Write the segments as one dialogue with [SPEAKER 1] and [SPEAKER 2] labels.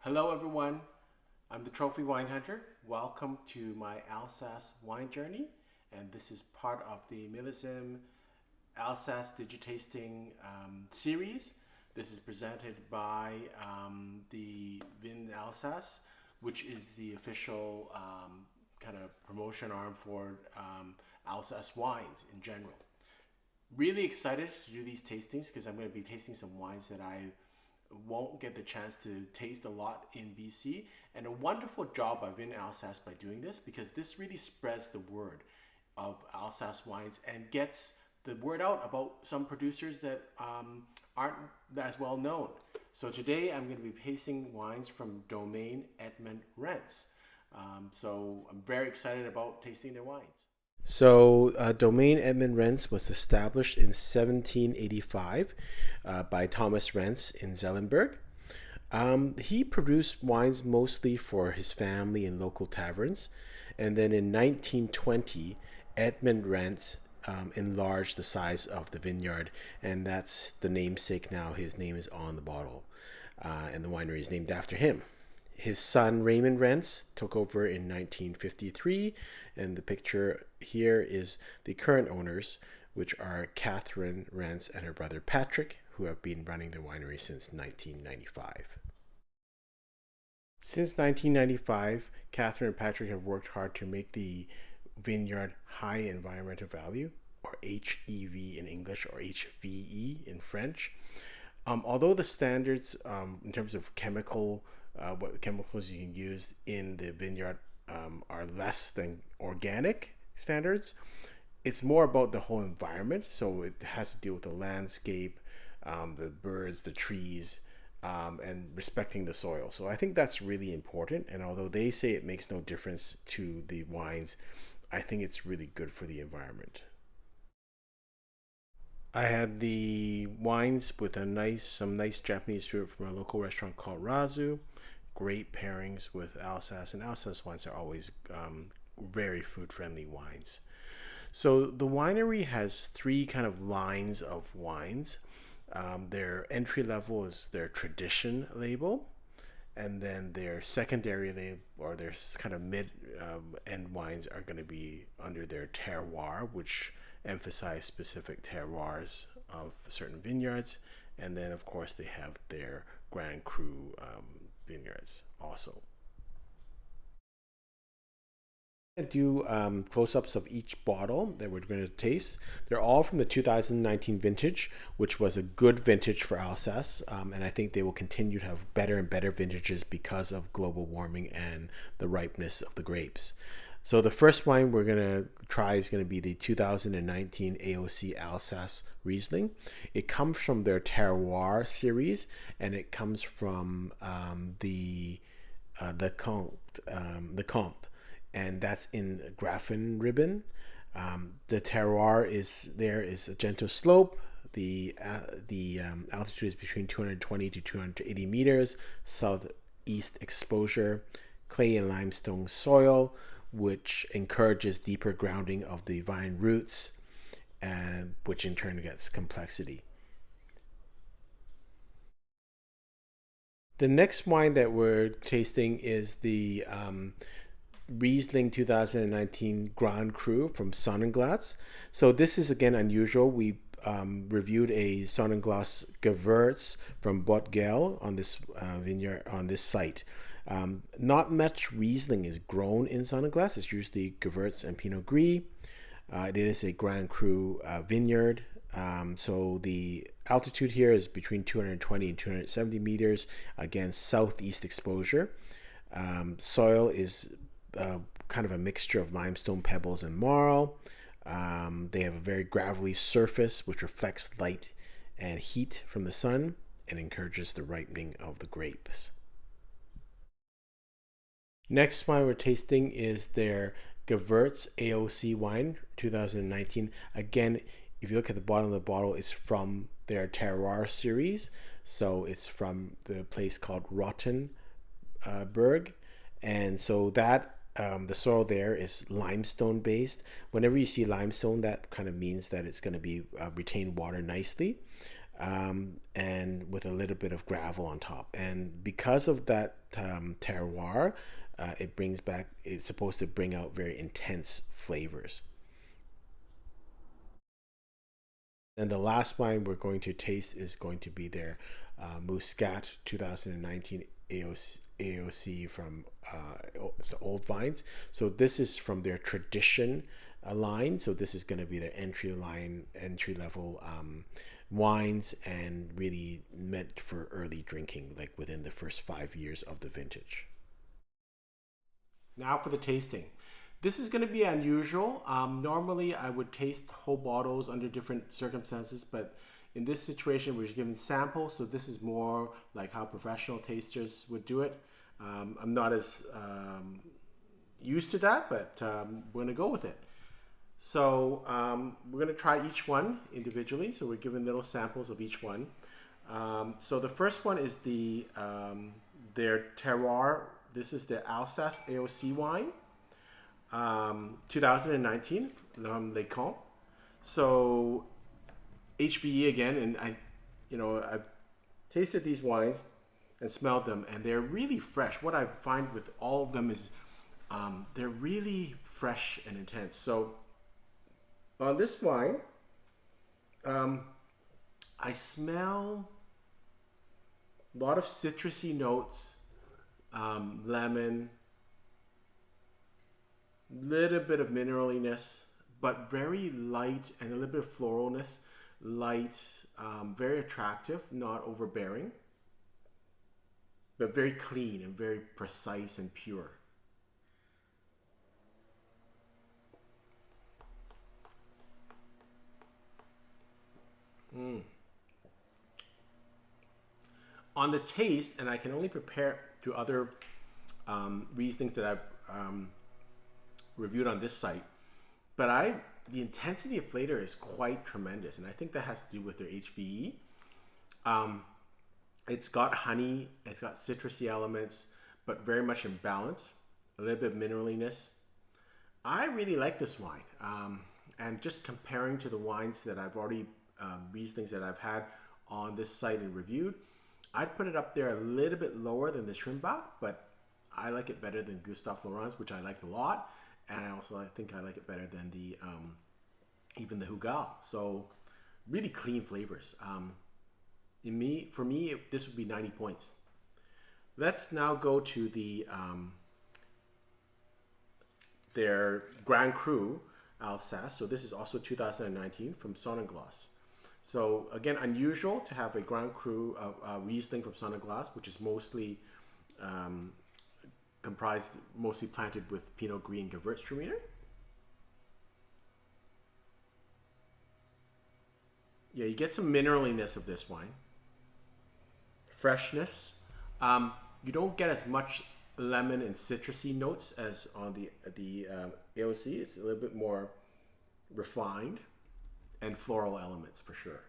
[SPEAKER 1] Hello everyone, I'm the Trophy Wine Hunter. Welcome to my Alsace wine journey, and this is part of the Millesimes Alsace Digitasting series. This is presented by the Vins Alsace, which is the official kind of promotion arm for Alsace wines in general. Really excited to do these tastings because I'm going to be tasting some wines that I won't get the chance to taste a lot in BC, and a wonderful job by Vins Alsace by doing this, because this really spreads the word of Alsace wines and gets the word out about some producers that aren't as well known. So today I'm going to be tasting wines from Domaine Edmond Rentz. So I'm very excited about tasting their wines. So Domaine Edmond Rentz was established in 1785 by Thomas Rentz in Zellenberg. He produced wines mostly for his family in local taverns. And then in 1920, Edmond Rentz enlarged the size of the vineyard, and that's the namesake now. His name is on the bottle, and the winery is named after him. His son Raymond Rentz took over in 1953, and the picture here is the current owners, which are Catherine Rentz and her brother Patrick, who have been running the winery since 1995. Since 1995, Catherine and Patrick have worked hard to make the vineyard high environmental value, or HEV in English, or HVE in French. Although the standards in terms of what chemicals you can use in the vineyard are less than organic standards, it's more about the whole environment. So it has to deal with the landscape, the birds, the trees, and respecting the soil. So I think that's really important. And although they say it makes no difference to the wines, I think it's really good for the environment. I had the wines with some nice Japanese food from a local restaurant called Razu. Great pairings with Alsace, and Alsace wines are always very food-friendly wines. So the winery has three kind of lines of wines. Their entry level is their tradition label, and then their secondary label, or their kind of mid-end wines, are going to be under their terroir, which emphasize specific terroirs of certain vineyards. And then of course they have their Grand Cru vineyards also. I do close-ups of each bottle that we're going to taste. They're all from the 2019 vintage, which was a good vintage for Alsace, and I think they will continue to have better and better vintages because of global warming and the ripeness of the grapes. So the first wine we're going to try is going to be the 2019 AOC Alsace Riesling. It comes from their terroir series, and it comes from the Comte, and that's in Grafenribben. The terroir is a gentle slope. The altitude is between 220 to 280 meters. Southeast exposure, clay and limestone soil, which encourages deeper grounding of the vine roots, and which in turn gets complexity. The next wine that we're tasting is the Riesling 2019 Grand Cru from Sonnenglas. So this is again unusual. We reviewed a Sonnenglas Gewurtz from Bottgel on this vineyard on this site. Not much Riesling is grown in Sonnenglas. It's usually Gewurtz and Pinot Gris. It is a Grand Cru vineyard. So the altitude here is between 220 and 270 meters. Again, southeast exposure. Soil is kind of a mixture of limestone pebbles and marl. They have a very gravelly surface, which reflects light and heat from the sun and encourages the ripening of the grapes. Next wine we're tasting is their Gewurtz Aoc Wine 2019. Again, if you look at the bottom of the bottle, it's from their terroir series. So it's from the place called Rottenburg. And so that the soil there is limestone based. Whenever you see limestone, that kind of means that it's going to be retain water nicely. And with a little bit of gravel on top. And because of that terroir, it's supposed to bring out very intense flavors. And the last wine we're going to taste is going to be their Muscat 2019 AOC from Old Vines. So this is from their tradition line. So this is going to be their entry level wines, and really meant for early drinking, like within the first 5 years of the vintage. Now for the tasting. This is going to be unusual. Normally I would taste whole bottles under different circumstances, but in this situation we're given samples, so this is more like how professional tasters would do it. I'm not as used to that, but we're going to go with it. So we're going to try each one individually, so we're given little samples of each one. So the first one is their terroir. This is the Alsace AOC wine. 2019 Les Camps. So HVE again, and I've tasted these wines and smelled them, and they're really fresh. What I find with all of them is they're really fresh and intense. So on this wine, I smell a lot of citrusy notes, lemon, little bit of mineraliness, but very light, and a little bit of floralness, light, very attractive, not overbearing, but very clean and very precise and pure. On the taste, and I can only compare to other Rieslings that I've reviewed on this site, but the intensity of flavor is quite tremendous, and I think that has to do with their HVE. It's got honey, it's got citrusy elements, but very much in balance, a little bit of mineraliness. I really like this wine, and just comparing to the wines that I've already, Rieslings that I've had on this site and reviewed, I'd put it up there a little bit lower than the Schrimbach, but I like it better than Gustave Florence, which I liked a lot. And I think I like it better than even the Hugal. So really clean flavors. For me, this would be 90 points. Let's now go to their Grand Cru Alsace. So this is also 2019 from Sonnenglas. So again, unusual to have a Grand Cru Riesling from Sonnenglas, which is mostly mostly planted with Pinot Gris and Gewürztraminer. Yeah, you get some mineraliness of this wine. Freshness. You don't get as much lemon and citrusy notes as on the AOC. It's a little bit more refined, and floral elements for sure.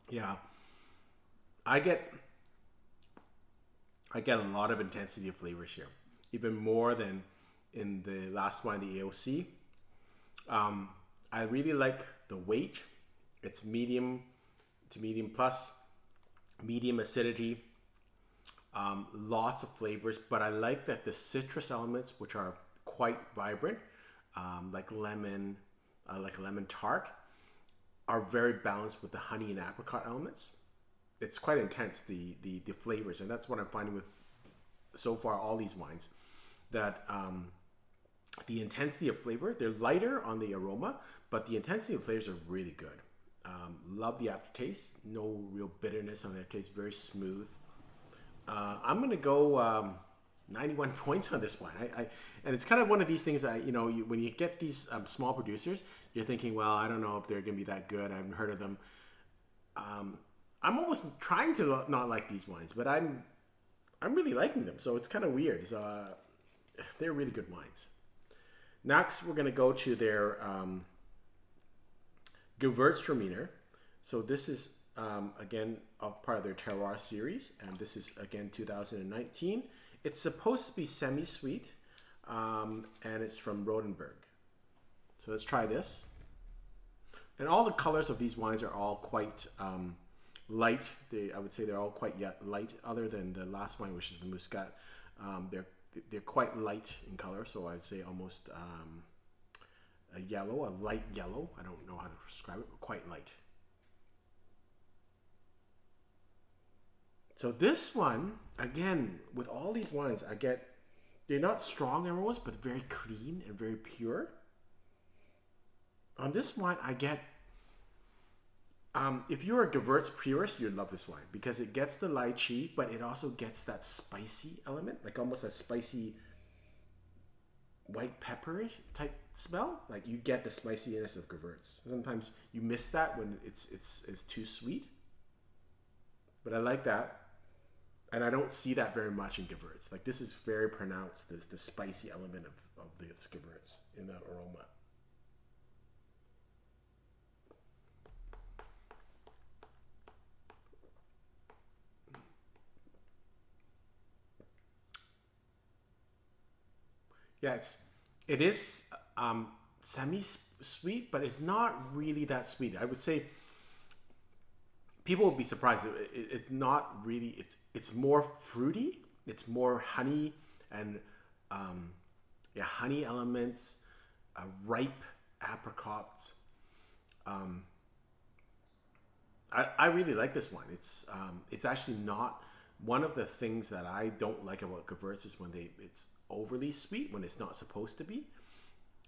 [SPEAKER 1] Yeah, I get a lot of intensity of flavors here, even more than in the last one, the AOC. I really like the weight. It's medium to medium plus, medium acidity, lots of flavors, but I like that the citrus elements, which are quite vibrant, like lemon, like a lemon tart, are very balanced with the honey and apricot elements. It's quite intense, the flavors, and that's what I'm finding with so far all these wines, that the intensity of flavor, they're lighter on the aroma, but the intensity of flavors are really good. Love the aftertaste, no real bitterness on the aftertaste, very smooth. I'm gonna go 91 points on this one. And it's kind of one of these things that, when you get these small producers, you're thinking, well, I don't know if they're gonna be that good. I haven't heard of them. I'm almost trying to not like these wines, but I'm really liking them. So it's kind of weird. So they're really good wines. Next, we're gonna go to their Gewürztraminer. So this is again a part of their terroir series, and this is again 2019 It's supposed to be semi-sweet, and it's from Rodenburg. So let's try this. And all the colors of these wines are all quite light. I would say they're all quite light, other than the last wine, which is the Muscat. They're quite light in color, so I'd say almost a yellow, a light yellow. I don't know how to describe it, but quite light. So this one, again, with all these wines, they're not strong aromas, but very clean and very pure. On this wine, I get, if you're a Gewurtz purist, you'd love this wine because it gets the lychee, but it also gets that spicy element, like almost a spicy white pepper type smell. Like you get the spiciness of Gewurtz. Sometimes you miss that when it's too sweet, but I like that. And I don't see that very much in Gewurtz. Like this is very pronounced, the spicy element of this Gewurtz in that aroma. Yeah, it is semi-sweet, but it's not really that sweet. I would say people will be surprised. It's not really. It's more fruity. It's more honey and honey elements, ripe apricots. I really like this wine. It's actually not one of the things that I don't like about Gewurtz is when it's overly sweet when it's not supposed to be.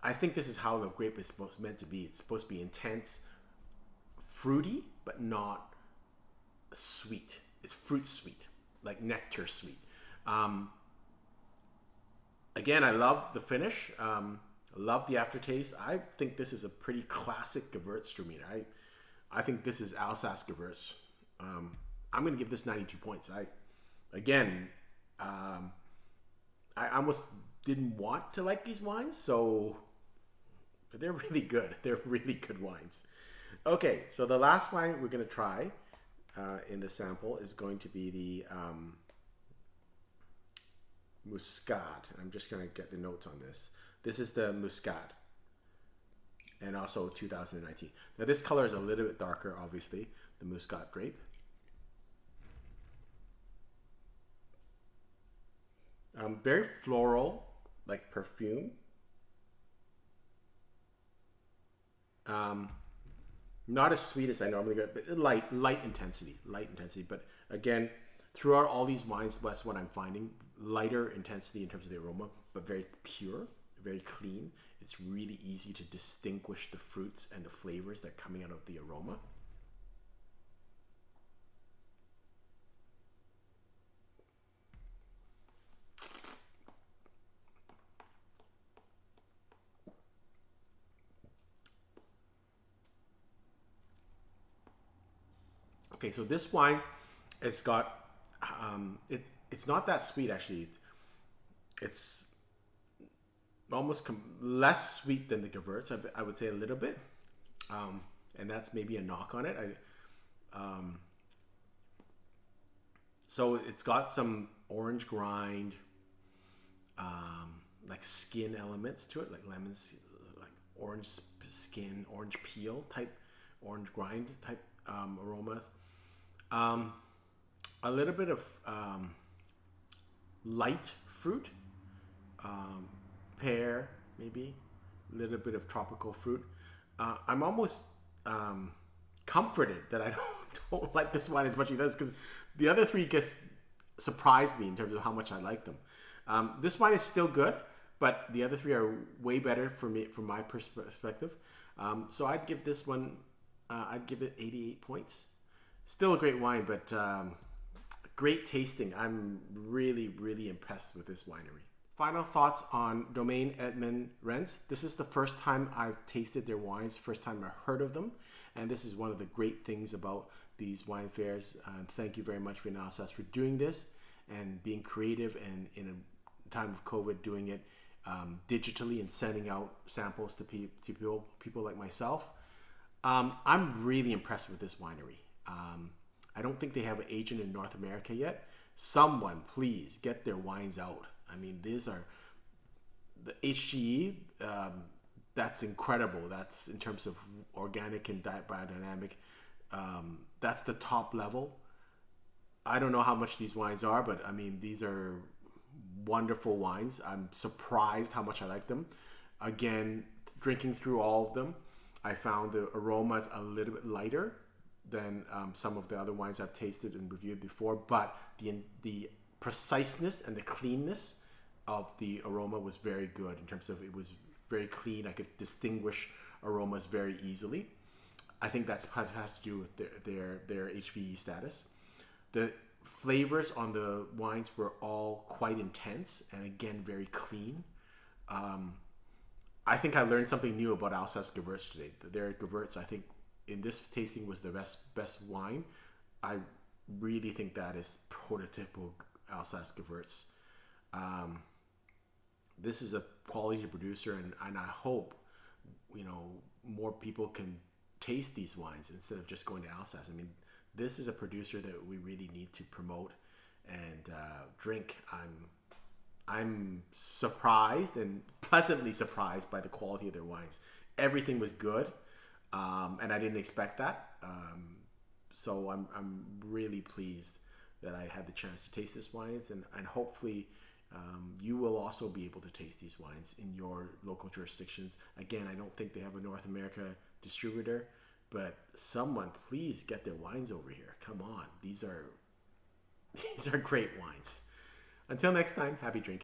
[SPEAKER 1] I think this is how the grape is meant to be. It's supposed to be intense, fruity, but not sweet. It's fruit sweet, like nectar sweet. Again, I love the finish. I love the aftertaste. I think this is a pretty classic Gewürztraminer. I think this is Alsace Gewürz. I'm going to give this 92 points. I almost didn't want to like these wines, but they're really good. They're really good wines. Okay, so the last wine we're going to try in the sample is going to be the Muscad. I'm just going to get the notes on this. This is the Muscad, and also 2019. Now this color is a little bit darker, obviously, the Muscat grape. Very floral, like perfume. Not as sweet as I normally get, but light intensity. But again, throughout all these wines, that's what I'm finding. Lighter intensity in terms of the aroma, but very pure, very clean. It's really easy to distinguish the fruits and the flavors that are coming out of the aroma. Okay, so this wine, it's got, it's not that sweet actually. It's almost less sweet than the Gewurtz, I would say a little bit. And that's maybe a knock on it. So it's got some orange grind, like skin elements to it, like lemons, like orange skin, orange peel type, orange grind type aromas. A little bit of light fruit, pear maybe, a little bit of tropical fruit. I'm almost comforted that I don't like this wine as much as he does, because the other three just surprised me in terms of how much I like them. This wine is still good, but the other three are way better for me, from my perspective. So I'd give this one, I'd give it 88 points. Still a great wine, but great tasting. I'm really, really impressed with this winery. Final thoughts on Domaine Edmond Rentz. This is the first time I've tasted their wines, first time I heard of them, and this is one of the great things about these wine fairs. Thank you very much, Vins Alsace, for doing this and being creative, and in a time of COVID, doing it digitally and sending out samples to people like myself. I'm really impressed with this winery. I don't think they have an agent in North America yet, Someone please get their wines out. I mean, these are the HGE. That's incredible. That's in terms of organic and biodynamic. That's the top level. I don't know how much these wines are, but I mean, these are wonderful wines. I'm surprised how much I like them. Again, drinking through all of them, I found the aromas a little bit lighter than some of the other wines I've tasted and reviewed before, but the preciseness and the cleanness of the aroma was very good in terms of it was very clean. I could distinguish aromas very easily. I think that's has to do with their HVE status. The flavors on the wines were all quite intense and again very clean. I think I learned something new about Alsace Gewurtz today. Their Gewurtz, I think, in this tasting was the best wine. I really think that is prototypical Alsace Gewurtz. This is a quality producer, and I hope more people can taste these wines instead of just going to Alsace. I mean, this is a producer that we really need to promote and drink. I'm surprised and pleasantly surprised by the quality of their wines. Everything was good, and I didn't expect that. So I'm really pleased that I had the chance to taste these wines, and hopefully you will also be able to taste these wines in your local jurisdictions. Again, I don't think they have a North America distributor, but someone please get their wines over here. Come on, these are great wines. Until next time, happy drinking.